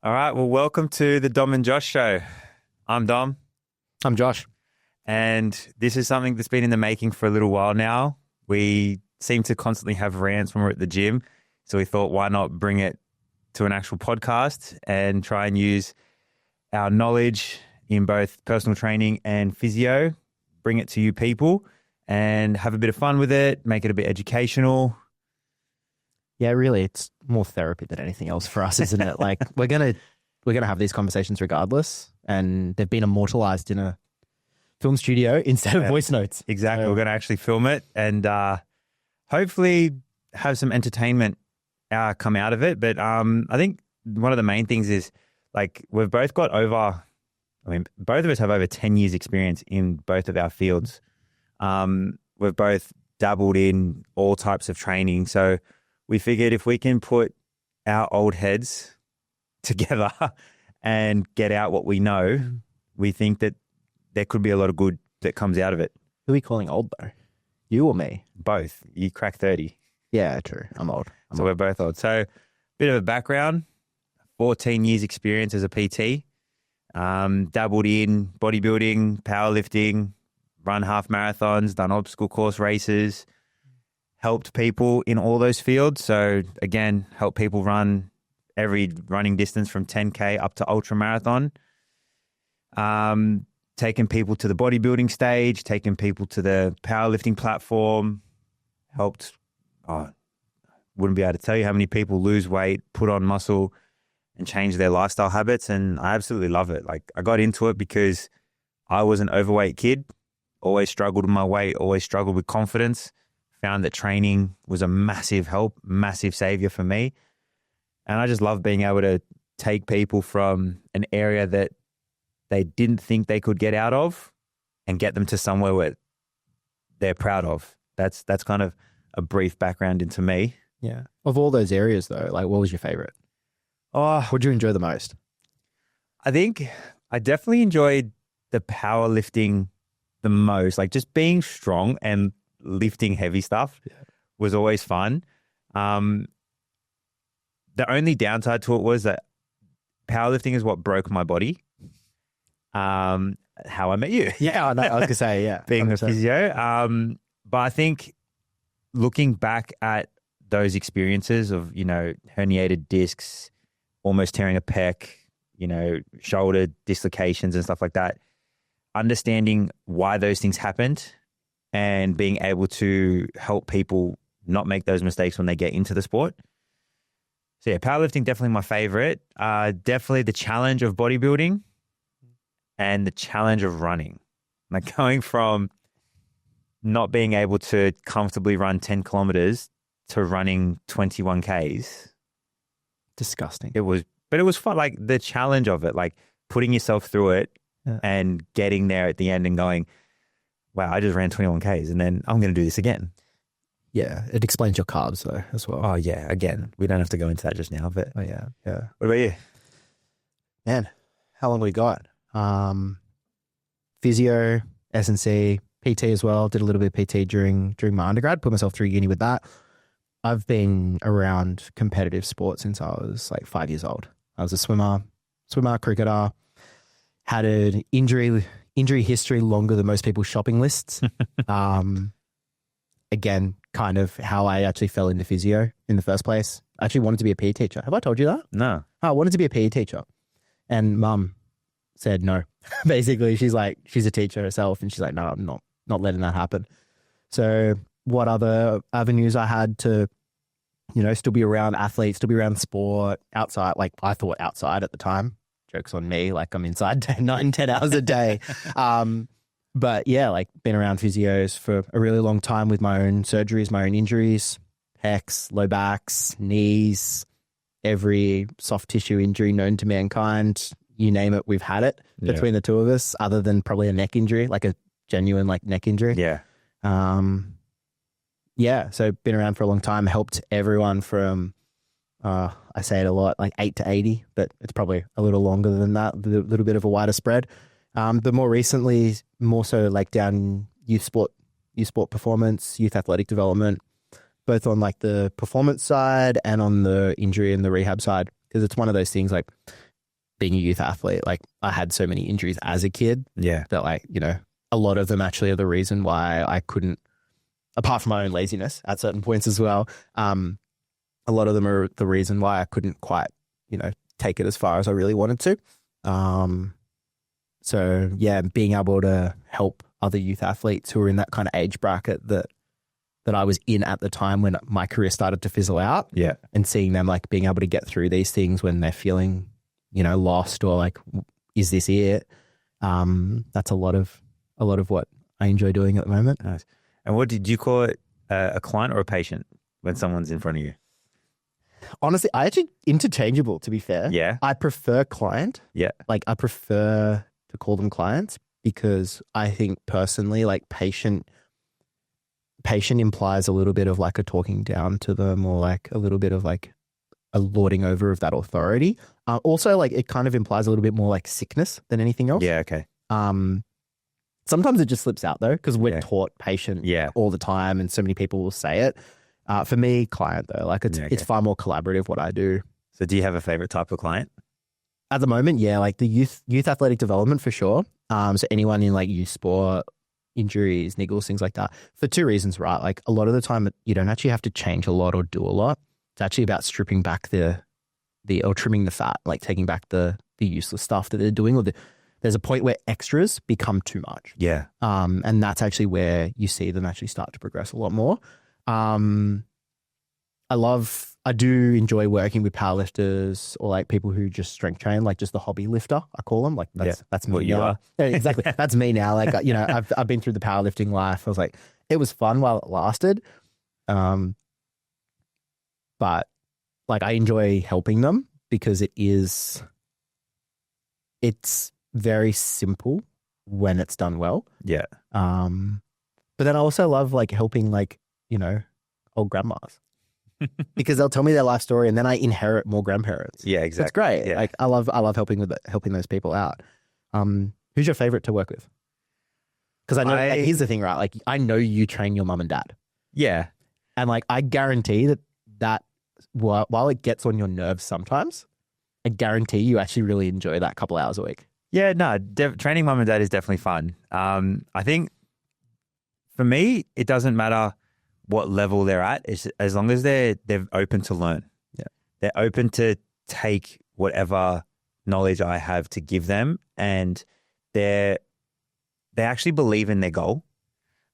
All right. Well, welcome to the Dom and Josh show. I'm Dom, I'm Josh. and this is something that's been in the making for a little while now. We seem to constantly have rants when we're at the gym. So we thought, why not bring it to an actual podcast and try and use our knowledge in both personal training and physio, bring it to you people and have a bit of fun with it, make it a bit educational. Yeah, really, it's more therapy than anything else for us, isn't it? Like we're gonna have these conversations regardless, and they've been immortalized in a film studio instead of voice notes. Exactly. So- We're going to actually film it and hopefully have some entertainment come out of it. But I think one of the main things is like we've both got both of us have over 10 years experience in both of our fields. We've both dabbled in all types of training. So we figured if we can put our old heads together and get out what we know, we think that there could be a lot of good that comes out of it. Who are we calling old though? You or me? Both. You crack 30. Yeah, true. I'm old. So we're both old. So bit of a background, 14 years experience as a PT, dabbled in bodybuilding, powerlifting, run half marathons, done obstacle course races, helped people in all those fields. So again, help people run every running distance from 10K up to ultra marathon. Taking people to the bodybuilding stage, taking people to the powerlifting platform, helped, wouldn't be able to tell you how many people lose weight, put on muscle and change their lifestyle habits. And I absolutely love it. Like I got into it because I was an overweight kid, always struggled with my weight, always struggled with confidence, found that training was a massive help, massive savior for me. And I just love being able to take people from an area that they didn't think they could get out of and get them to somewhere where they're proud of. That's kind of a brief background into me. Yeah. Of all those areas though, like what was your favorite? Oh, What did you enjoy the most? I think I definitely enjoyed the powerlifting the most. Like just being strong and lifting heavy stuff was always fun. The only downside to it was that powerlifting is what broke my body. How I met you. Yeah, I know. I was gonna say, yeah. Being a 100%. physio. But I think looking back at those experiences of, herniated discs, almost tearing a pec, shoulder dislocations and stuff like that, understanding why those things happened and being able to help people not make those mistakes when they get into the sport. So yeah, powerlifting definitely my favorite. Definitely the challenge of bodybuilding and the challenge of running. Like going from not being able to comfortably run 10 kilometers to running 21 Ks. Disgusting. It was fun. Like the challenge of it, like putting yourself through it and getting there at the end and going, wow, I just ran 21 Ks and then I'm going to do this again. Yeah. It explains your carbs though as well. Oh yeah. Again, we don't have to go into that just now, but Oh yeah. Yeah. what about you? Man, how long we got? Physio, S&C, PT as well. Did a little bit of PT during my undergrad. Put myself through uni with that. I've been around competitive sports since I was like 5 years old. I was a swimmer, cricketer. Had an injury history longer than most people's shopping lists. Again, kind of how I actually fell into physio in the first place. I actually wanted to be a PE teacher. Have I told you that? No. I wanted to be a PE teacher. And mum said no. Basically, she's a teacher herself and she's like, no, I'm not letting that happen. So what other avenues I had to, still be around athletes, still be around sport, outside, like I thought outside at the time. Joke's on me, like I'm inside 9, 10 hours a day. But yeah, like been around physios for a really long time with my own surgeries, my own injuries, pecs, low backs, knees, every soft tissue injury known to mankind. You name it, we've had it between the two of us, other than probably a neck injury, like a genuine like neck injury. Yeah. So been around for a long time, helped everyone from, I say it a lot, like 8 to 80, but it's probably a little longer than that, a little bit of a wider spread. But more recently, more so like down youth sport performance, youth athletic development, both on like the performance side and on the injury and the rehab side. Because it's one of those things like being a youth athlete. Like I had so many injuries as a kid Yeah. that like, you know, a lot of them actually are the reason why I couldn't, apart from my own laziness at certain points as well. A lot of them are the reason why I couldn't quite, you know, take it as far as I really wanted to. So yeah, being able to help other youth athletes who are in that kind of age bracket that I was in at the time when my career started to fizzle out, Yeah. and seeing them like being able to get through these things when they're feeling, you know, lost or like, is this it? That's a lot of what I enjoy doing at the moment. Nice. And what did you call it? A client or a patient when someone's in front of you? Honestly, I actually interchangeable, to be fair. Yeah. I prefer client. Yeah. Like I prefer to call them clients because I think personally, like patient implies a little bit of like a talking down to them or like a little bit of like a lording over of that authority. Also, like it kind of implies a little bit more like sickness than anything else. Yeah. Okay. Sometimes it just slips out though because we're Yeah. taught patient Yeah. all the time and so many people will say it. For me, client though, like Yeah, okay. it's far more collaborative what I do. So do you have a favorite type of client? At the moment, yeah, like the youth athletic development for sure. So anyone in like youth sport, injuries, niggles, things like that, for two reasons, right? Like a lot of the time you don't actually have to change a lot or do a lot. It's actually about stripping back or trimming the fat, like taking back the useless stuff that they're doing. There's a point where extras become too much. Yeah. And that's actually where you see them actually start to progress a lot more. I do enjoy working with powerlifters or like people who just strength train, like just the hobby lifter, I call them. Like that's me. What you now. are. Yeah, exactly. That's me now. Like, you know, I've been through the powerlifting life. I was like, it was fun while it lasted. But like I enjoy helping them because it's very simple when it's done well. Yeah. But then I also love like helping like, you know, old grandmas because they'll tell me their life story and then I inherit more grandparents. Yeah. Exactly. That's great. Yeah. Like I love helping those people out. Who's your favorite to work with? Because I know like, here's the thing, right? Like I know you train your mum and dad, Yeah. and like I guarantee that while it gets on your nerves sometimes, I guarantee you actually really enjoy that couple hours a week. Yeah. No, training mum and dad is definitely fun. I think for me, it doesn't matter what level they're at, as long as they're open to learn. Yeah. They're open to take whatever knowledge I have to give them, and they actually believe in their goal.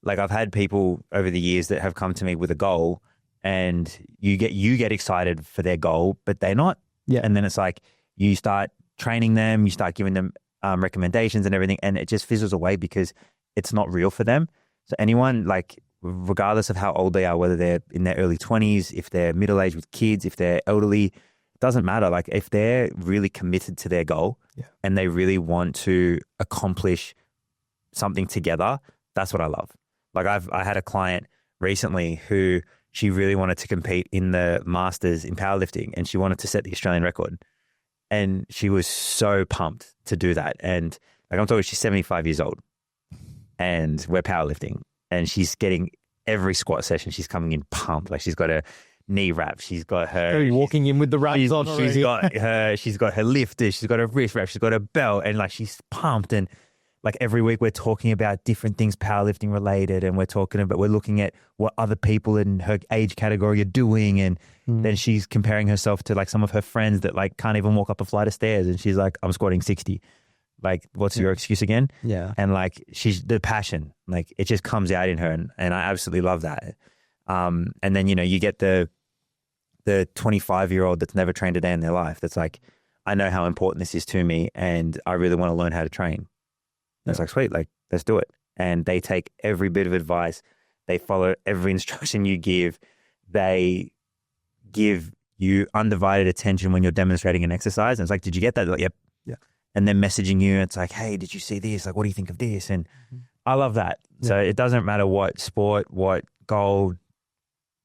Like I've had people over the years that have come to me with a goal, and you get excited for their goal, but they're not. Yeah. And then it's like you start training them, you start giving them recommendations and everything, and it just fizzles away because it's not real for them. So anyone, like, regardless of how old they are, whether they're in their early 20s, if they're middle-aged with kids, if they're elderly, it doesn't matter. Like if they're really committed to their goal and they really want to accomplish something together, that's what I love. Like I had a client recently who she really wanted to compete in the Masters in powerlifting and she wanted to set the Australian record. And she was so pumped to do that. And like I'm talking, she's 75 years old and we're powerlifting and she's getting every squat session. She's coming in pumped. Like she's got her knee wrap. She's got her walking in with the wraps on. She's got her lifters. She's got her wrist wrap. She's got her belt and like she's pumped. And like every week we're talking about different things powerlifting related and we're looking at what other people in her age category are doing. And then she's comparing herself to like some of her friends that like can't even walk up a flight of stairs. And she's like, I'm squatting 60. Like, what's your excuse again? Yeah. And like, she's the passion, like it just comes out in her. And I absolutely love that. And then, you know, you get the 25-year-old that's never trained a day in their life. That's like, I know how important this is to me and I really want to learn how to train. And it's like, sweet, like, let's do it. And they take every bit of advice. They follow every instruction you give. They give you undivided attention when you're demonstrating an exercise. And it's like, did you get that? Like, yep. Yeah. And then messaging you, it's like, hey, did you see this? Like, what do you think of this? And I love that. Yeah. So it doesn't matter what sport, what goal,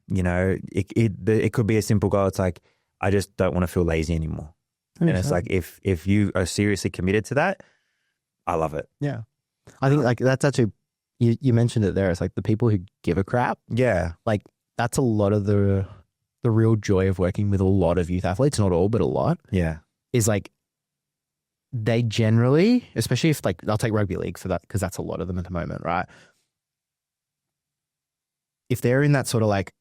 you know, it could be a simple goal. It's like, I just don't want to feel lazy anymore. And it's like, if you are seriously committed to that, I love it. Yeah. I think like that's actually, you mentioned it there. It's like the people who give a crap. Yeah. Like that's a lot of the real joy of working with a lot of youth athletes, not all, but a lot. Yeah. Is like they generally, especially if like, I'll take rugby league for that because that's a lot of them at the moment, right? If they're in that sort of like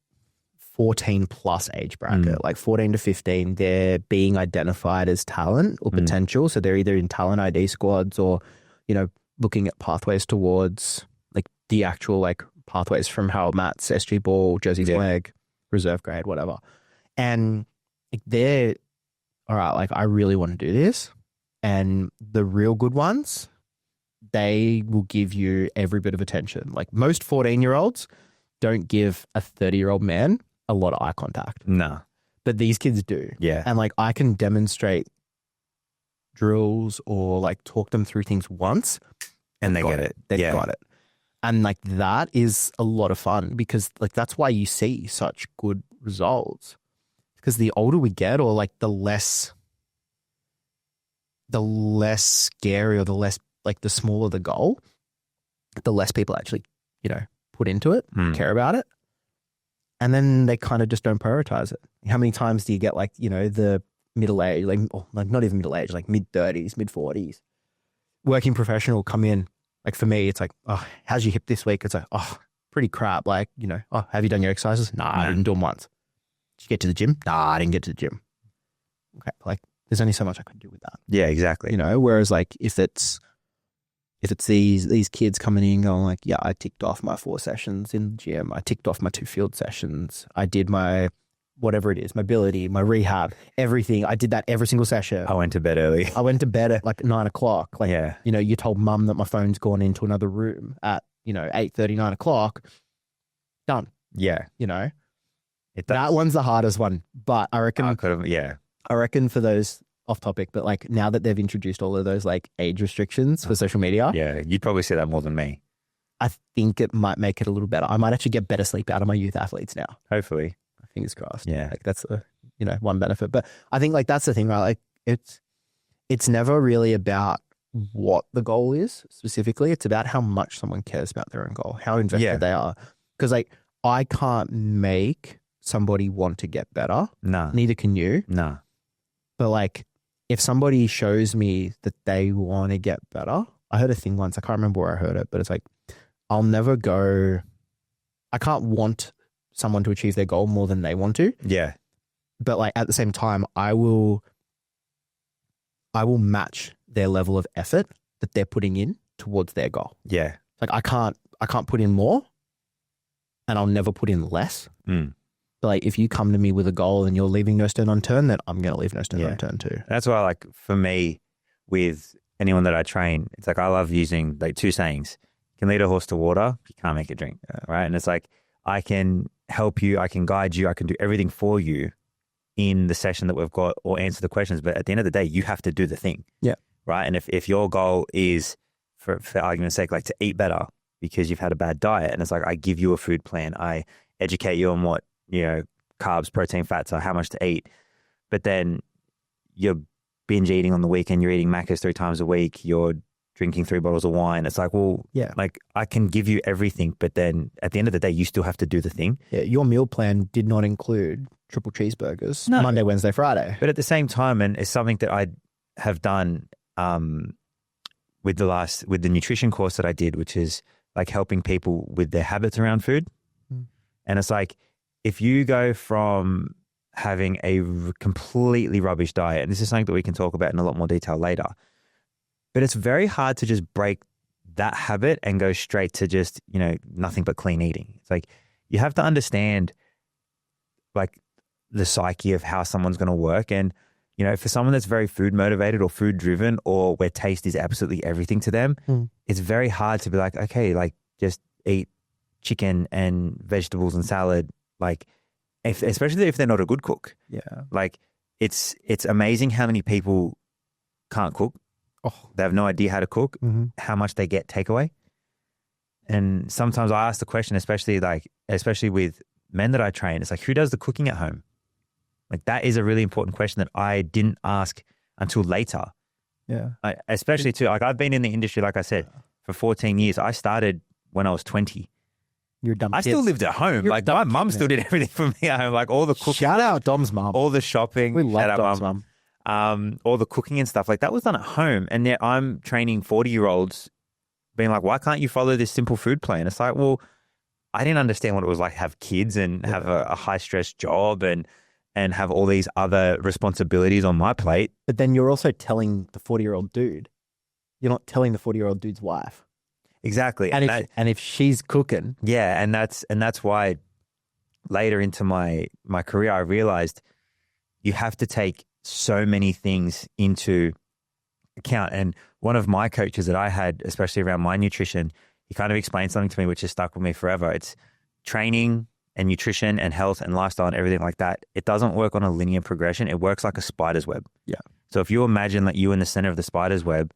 14 plus age bracket, like 14 to 15, they're being identified as talent or potential. So they're either in talent ID squads or, you know, looking at pathways towards like the actual like pathways from Harold Matts, SG Ball, Jersey Flag, reserve grade, whatever. And like, they're all right, like I really want to do this. And the real good ones, they will give you every bit of attention. Like most 14-year-olds don't give a 30-year-old man a lot of eye contact. No. But these kids do. Yeah. And like I can demonstrate drills or like talk them through things once And they get it. They've got it. And like that is a lot of fun because like that's why you see such good results. Because the older we get or like the less scary or the less like the smaller the goal, the less people actually, you know, put into it, care about it. And then they kind of just don't prioritize it. How many times do you get like, you know, the middle age, like not even middle age, like mid-30s, mid-40s, working professional come in. Like for me, it's like, oh, how's your hip this week? It's like, oh, pretty crap. Like, you know, oh, have you done your exercises? Nah, I didn't do them once. Did you get to the gym? Nah, I didn't get to the gym. Okay, like there's only so much I can do with that. Yeah, exactly. You know, whereas like if it's these kids coming in going like, yeah, I ticked off my 4 sessions in the gym. I ticked off my 2 field sessions. I did my whatever it is, mobility, my rehab, everything. I did that every single session. I went to bed early. I went to bed at like 9 o'clock. Like, Yeah. you know, you told mum that my phone's gone into another room at, you know, 8:30, 9 o'clock. Done. Yeah. You know, It does. that one's the hardest one. But I reckon, I reckon for those off topic, but like now that they've introduced all of those like age restrictions for social media, Yeah. You'd probably say that more than me. I think it might make it a little better. I might actually get better sleep out of my youth athletes now. Hopefully. Fingers crossed. Yeah. Like that's a, you know, one benefit. But I think like that's the thing, right? Like it's never really about what the goal is specifically. It's about how much someone cares about their own goal, how invested they are. Because like I can't make somebody want to get better. Nah. Neither can you. Nah. But like if somebody shows me that they want to get better, I heard a thing once, I can't remember where I heard it, but it's like, I can't want someone to achieve their goal more than they want to. Yeah. But like at the same time, I will match their level of effort that they're putting in towards their goal. Yeah. Like I can't put in more and I'll never put in less. But like if you come to me with a goal and you're leaving no stone unturned, then I'm going to leave no stone unturned too. That's why, like, for me, with anyone that I train, it's like I love using like 2 sayings. You can lead a horse to water, you can't make it drink, right? And it's like I can help you, I can guide you, I can do everything for you in the session that we've got or answer the questions. But at the end of the day, you have to do the thing. Yeah. Right. And if your goal is, for argument's sake, like to eat better because you've had a bad diet, and it's like I give you a food plan, I educate you on what, you know, carbs, protein, fats are, how much to eat. But then you're binge eating on the weekend, you're eating Macca's 3 times a week, you're drinking 3 bottles of wine. It's like, well, yeah, like I can give you everything, but then at the end of the day, you still have to do the thing. Yeah, your meal plan did not include triple cheeseburgers, No. Monday, Wednesday, Friday. But at the same time, and it's something that I have done with the nutrition course that I did, which is like helping people with their habits around food. And it's like, if you go from having a completely rubbish diet, and this is something that we can talk about in a lot more detail later, but it's very hard to just break that habit and go straight to just, you know, nothing but clean eating. It's like you have to understand like the psyche of how someone's going to work. And, you know, for someone that's very food motivated or food driven, or where taste is absolutely everything to them, it's very hard to be like, okay, like just eat chicken and vegetables and salad. Like, especially if they're not a good cook. Yeah. Like it's amazing how many people can't cook. Oh. They have no idea how to cook, how much they get takeaway. And sometimes I ask the question, especially with men that I train, it's like, who does the cooking at home? Like that is a really important question that I didn't ask until later. Yeah. Especially too, like I've been in the industry, like I said, for 14 years. I started when I was 20. You're dumb. I still lived at home. You're like my mum still did everything for me at home. Like all the cooking. Shout out Dom's mum. All the shopping. We love Shout out Dom's mum. all the cooking and stuff, like that was done at home. And yet I'm training 40-year-olds being like, why can't you follow this simple food plan? It's like, well, I didn't understand what it was like to have kids and have a high stress job and have all these other responsibilities on my plate. But then you're also telling the 40-year-old dude. You're not telling the 40-year-old dude's wife. Exactly. And if she's cooking. Yeah. And that's why later into my career, I realized you have to take so many things into account. And one of my coaches that I had, especially around my nutrition, he kind of explained something to me which has stuck with me forever. It's training and nutrition and health and lifestyle and everything like that. It doesn't work on a linear progression. It works like a spider's web. Yeah. So if you imagine that you're in the center of the spider's web,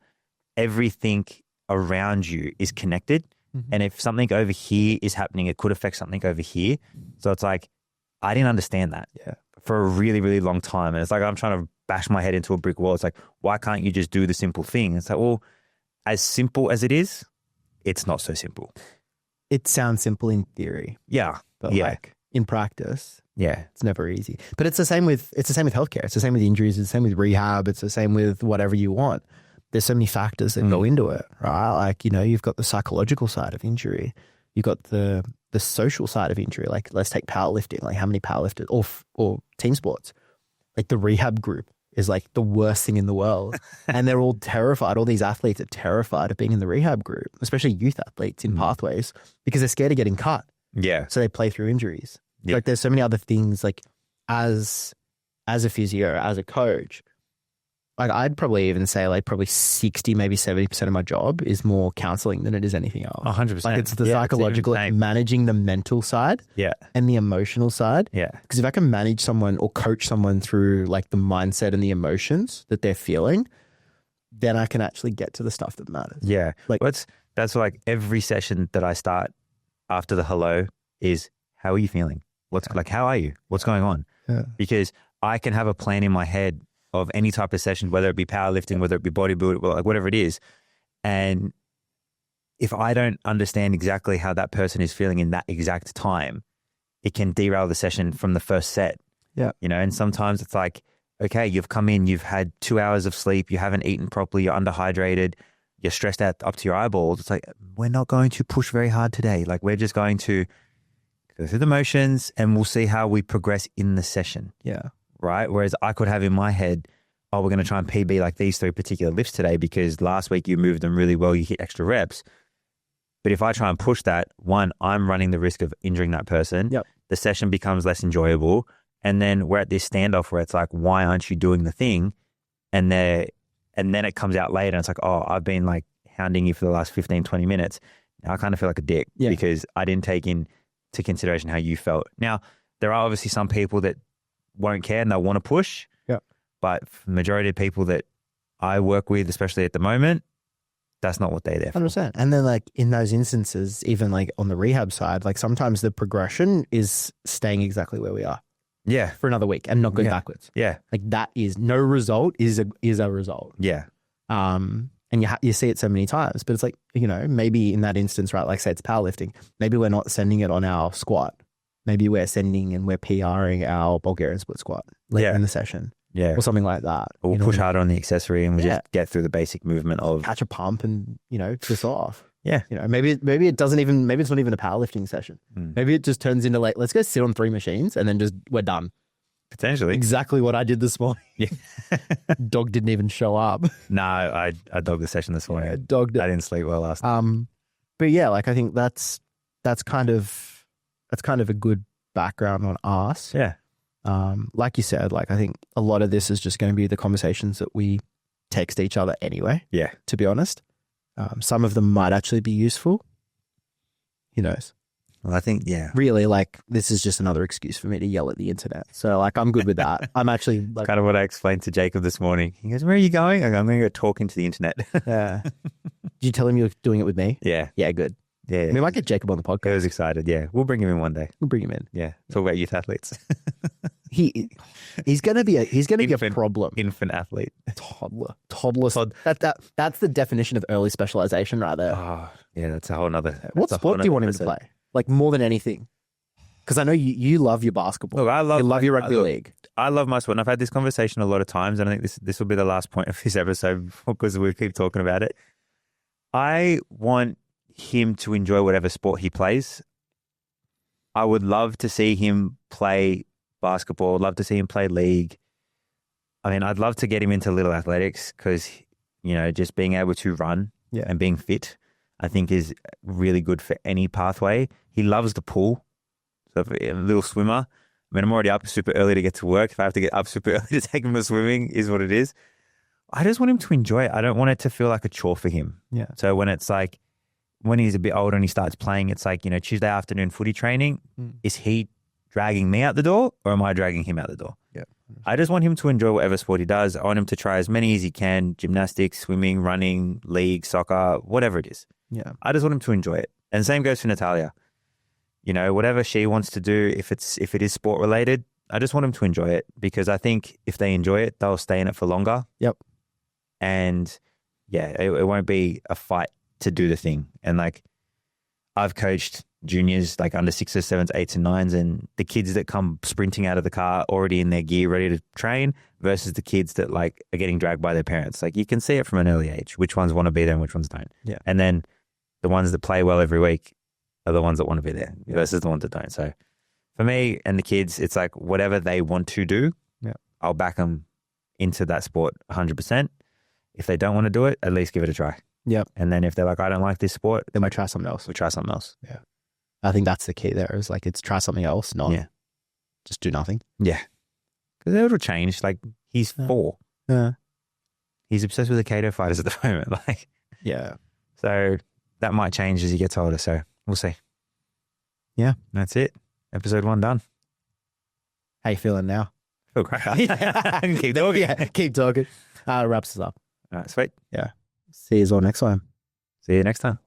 everything around you is connected. Mm-hmm. And if something over here is happening, it could affect something over here. So it's like, I didn't understand that for a really, really long time. And it's like, I'm trying to bash my head into a brick wall. It's like, why can't you just do the simple thing? It's like, well, as simple as it is, it's not so simple. It sounds simple in theory. Yeah. But Yeah. like in practice, Yeah. it's never easy. But it's the same with healthcare. It's the same with injuries. It's the same with rehab. It's the same with whatever you want. There's so many factors that go into it, right? Like, you've got the psychological side of injury. You've got the social side of injury. Like, let's take powerlifting. Like, how many powerlifters or team sports? Like, the rehab group is like the worst thing in the world. And they're all terrified. All these athletes are terrified of being in the rehab group, especially youth athletes in pathways, because they're scared of getting cut. Yeah. So they play through injuries. Yeah. Like, there's so many other things, like as a physio, as a coach, like I'd probably even say like probably 60, maybe 70% of my job is more counseling than it is anything else. 100%. Like, it's the psychological, managing the mental side and the emotional side. Yeah. Because if I can manage someone or coach someone through like the mindset and the emotions that they're feeling, then I can actually get to the stuff that matters. Yeah. Like, that's like every session that I start after the hello is, how are you feeling? How are you? What's going on? Yeah. Because I can have a plan in my head of any type of session, whether it be powerlifting, whether it be bodybuilding, like whatever it is. And if I don't understand exactly how that person is feeling in that exact time, it can derail the session from the first set. Yeah. And sometimes it's like, okay, you've come in, you've had 2 hours of sleep, you haven't eaten properly, you're underhydrated, you're stressed out up to your eyeballs. It's like, we're not going to push very hard today. Like, we're just going to go through the motions and we'll see how we progress in the session. Yeah. Right? Whereas I could have in my head, oh, we're going to try and PB like these 3 particular lifts today because last week you moved them really well, you hit extra reps. But if I try and push that, one, I'm running the risk of injuring that person. Yep. The session becomes less enjoyable. And then we're at this standoff where it's like, why aren't you doing the thing? And then it comes out later and it's like, oh, I've been like hounding you for the last 15, 20 minutes. Now I kind of feel like a dick because I didn't take into consideration how you felt. Now, there are obviously some people that won't care and they'll want to push. Yeah. But for the majority of people that I work with, especially at the moment, that's not what they're there for. 100%. And then like in those instances, even like on the rehab side, like sometimes the progression is staying exactly where we are. Yeah. For another week and not going backwards. Yeah. Like that is no result is a result. Yeah. And you see it so many times, but it's like, maybe in that instance, right? Like say it's powerlifting. Maybe we're not sending it on our squat. Maybe we're sending and we're PRing our Bulgarian split squat later in the session. Yeah. Or something like that. Or we'll push harder on the accessory and we'll just get through the basic movement of catch a pump and, just off. Yeah. Maybe it's not even a powerlifting session. Maybe it just turns into like, let's go sit on 3 machines and then just we're done. Potentially. Exactly what I did this morning. Yeah. Dog didn't even show up. No, I dogged the session this morning. I dogged it. I didn't sleep well last night. But yeah, like I think that's kind of a good background on us. Yeah. Like you said, like I think a lot of this is just going to be the conversations that we text each other anyway. Yeah. To be honest, some of them might actually be useful. Who knows? Well, I think, really, like this is just another excuse for me to yell at the internet. So like, I'm good with that. I'm actually like, kind of what I explained to Jacob this morning. He goes, "Where are you going?" I go, "I'm going to go talking to the internet." Yeah. Did you tell him you're doing it with me? Yeah. Yeah. Good. Yeah. We might get Jacob on the podcast. He was excited. Yeah. We'll bring him in one day. We'll bring him in. Yeah. Talk about youth athletes. He's going to be a problem. Infant athlete. Toddler. That's the definition of early specialization right there. Oh, yeah. That's a whole nother. What sport do you want him to play? Like more than anything. Because I know you love your basketball. Look, I you love your like, rugby look, league. I love my sport, and I've had this conversation a lot of times, and I think this will be the last point of this episode because we keep talking about it. I want him to enjoy whatever sport he plays. I would love to see him play basketball. I'd love to see him play league. I mean, I'd love to get him into little athletics because, just being able to run and being fit, I think is really good for any pathway. He loves the pool. So if a little swimmer. I mean, I'm already up super early to get to work. If I have to get up super early to take him to swimming, is what it is. I just want him to enjoy it. I don't want it to feel like a chore for him. Yeah. So when it's like, when he's a bit older and he starts playing, it's like, Tuesday afternoon footy training. Is he dragging me out the door or am I dragging him out the door? Yeah. I just want him to enjoy whatever sport he does. I want him to try as many as he can, gymnastics, swimming, running, league, soccer, whatever it is. Yeah. I just want him to enjoy it. And same goes for Natalia. Whatever she wants to do, if it is sport related, I just want him to enjoy it because I think if they enjoy it, they'll stay in it for longer. Yep. And it won't be a fight to do the thing. And like, I've coached juniors like under 6s, 7s, 8s and 9s, and the kids that come sprinting out of the car already in their gear, ready to train, versus the kids that like are getting dragged by their parents. Like you can see it from an early age, which ones want to be there and which ones don't. Yeah. And then the ones that play well every week are the ones that want to be there versus the ones that don't. So for me and the kids, it's like whatever they want to do, I'll back them into that sport 100%. If they don't want to do it, at least give it a try. Yep. And then if they're like, I don't like this sport, They might try something else. we'll try something else. Yeah. I think that's the key there is like, it's try something else, not just do nothing. Yeah. Because it'll change. Like he's 4. Yeah. He's obsessed with the Kato fighters at the moment. Like, Yeah. so that might change as he gets older. So we'll see. Yeah. That's it. Episode 1 done. How you feeling now? Feel great. I can keep talking. Yeah. Keep talking. Wraps us up. All right, sweet. See you all next time. See you next time.